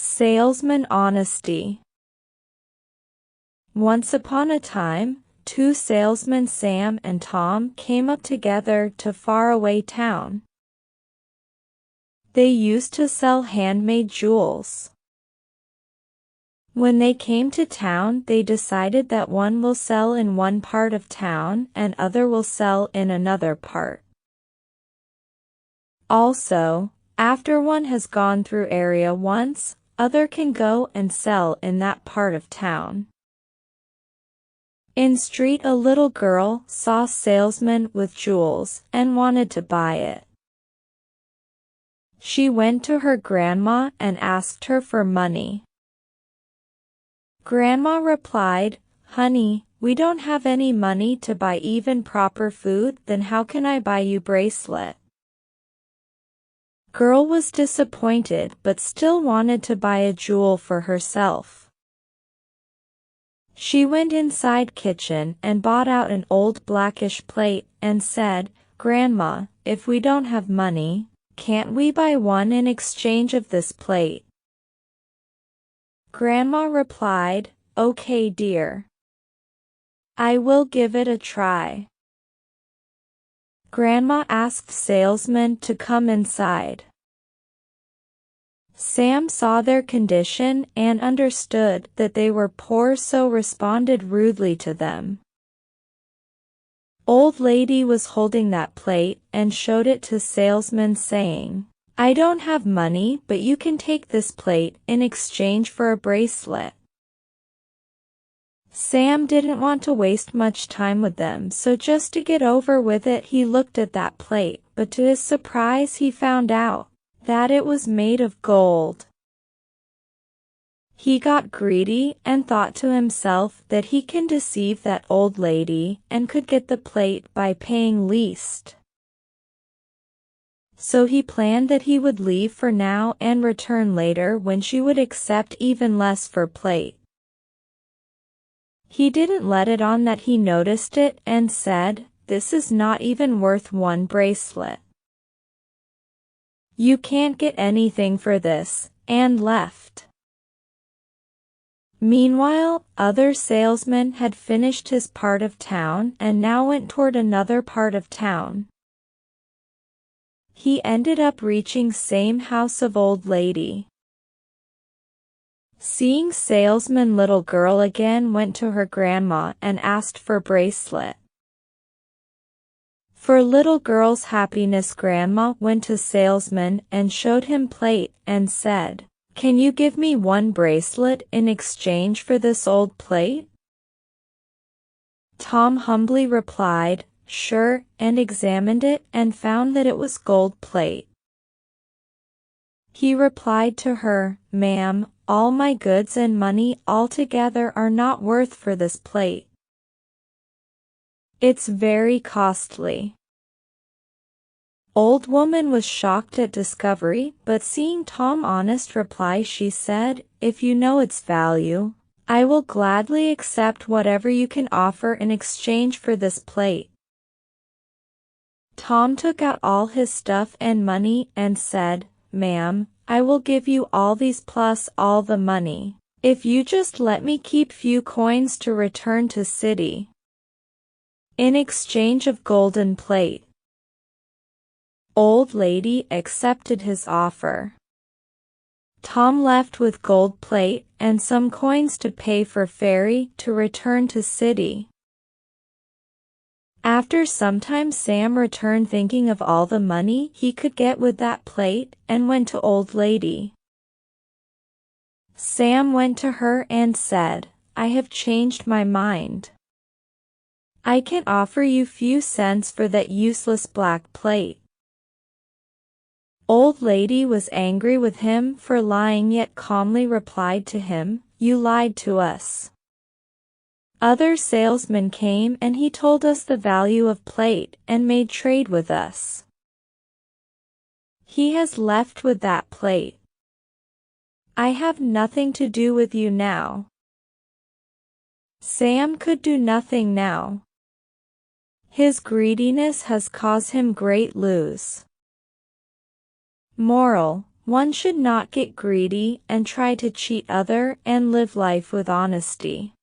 Salesman honesty. Once upon a time, two salesmen, Sam and Tom, came up together to faraway town. They used to sell handmade jewels. When they came to town, they decided that one will sell in one part of town and other will sell in another part. Also, after one has gone through area once, other can go and sell in that part of town. In street, a little girl saw salesman with jewels and wanted to buy it. She went to her grandma and asked her for money. Grandma replied, "Honey, we don't have any money to buy even proper food, then how can I buy you bracelet?" Girl was disappointed but still wanted to buy a jewel for herself. She went inside kitchen and bought out an old blackish plate and said, "Grandma, if we don't have money, can't we buy one in exchange of this plate?" Grandma replied, "Okay, dear. I will give it a try." Grandma asked salesman to come inside. Sam saw their condition and understood that they were poor, so responded rudely to them. Old lady was holding that plate and showed it to salesman saying, "I don't have money, but you can take this plate in exchange for a bracelet." Sam didn't want to waste much time with them, so just to get over with it, he looked at that plate, but to his surprise he found out that it was made of gold. He got greedy and thought to himself that he can deceive that old lady and could get the plate by paying least. So he planned that he would leave for now and return later when she would accept even less for plate. He didn't let it on that he noticed it and said, "This is not even worth one bracelet. You can't get anything for this," and left. Meanwhile, other salesman had finished his part of town and now went toward another part of town. He ended up reaching same house of old lady. Seeing salesman, little girl again went to her grandma and asked for bracelet. For little girl's happiness, grandma went to salesman and showed him plate and said, "Can you give me one bracelet in exchange for this old plate?" Tom humbly replied, "Sure," and examined it and found that it was gold plate. He replied to her, "Ma'am, all my goods and money altogether are not worth for this plate. It's very costly." Old woman was shocked at discovery, but seeing Tom honest reply, she said, "If you know its value, I will gladly accept whatever you can offer in exchange for this plate." Tom took out all his stuff and money and said, "Ma'am, I will give you all these plus all the money, if you just let me keep few coins to return to city in exchange of golden plate." Old lady accepted his offer. Tom left with gold plate and some coins to pay for ferry to return to city. After some time, Sam returned thinking of all the money he could get with that plate and went to old lady. Sam went to her and said, "I have changed my mind. I can offer you few cents for that useless black plate." Old lady was angry with him for lying, yet calmly replied to him, "You lied to us. Other salesmen came and he told us the value of plate and made trade with us. He has left with that plate. I have nothing to do with you now." Sam could do nothing now. His greediness has caused him great loss. Moral: One should not get greedy and try to cheat other and live life with honesty.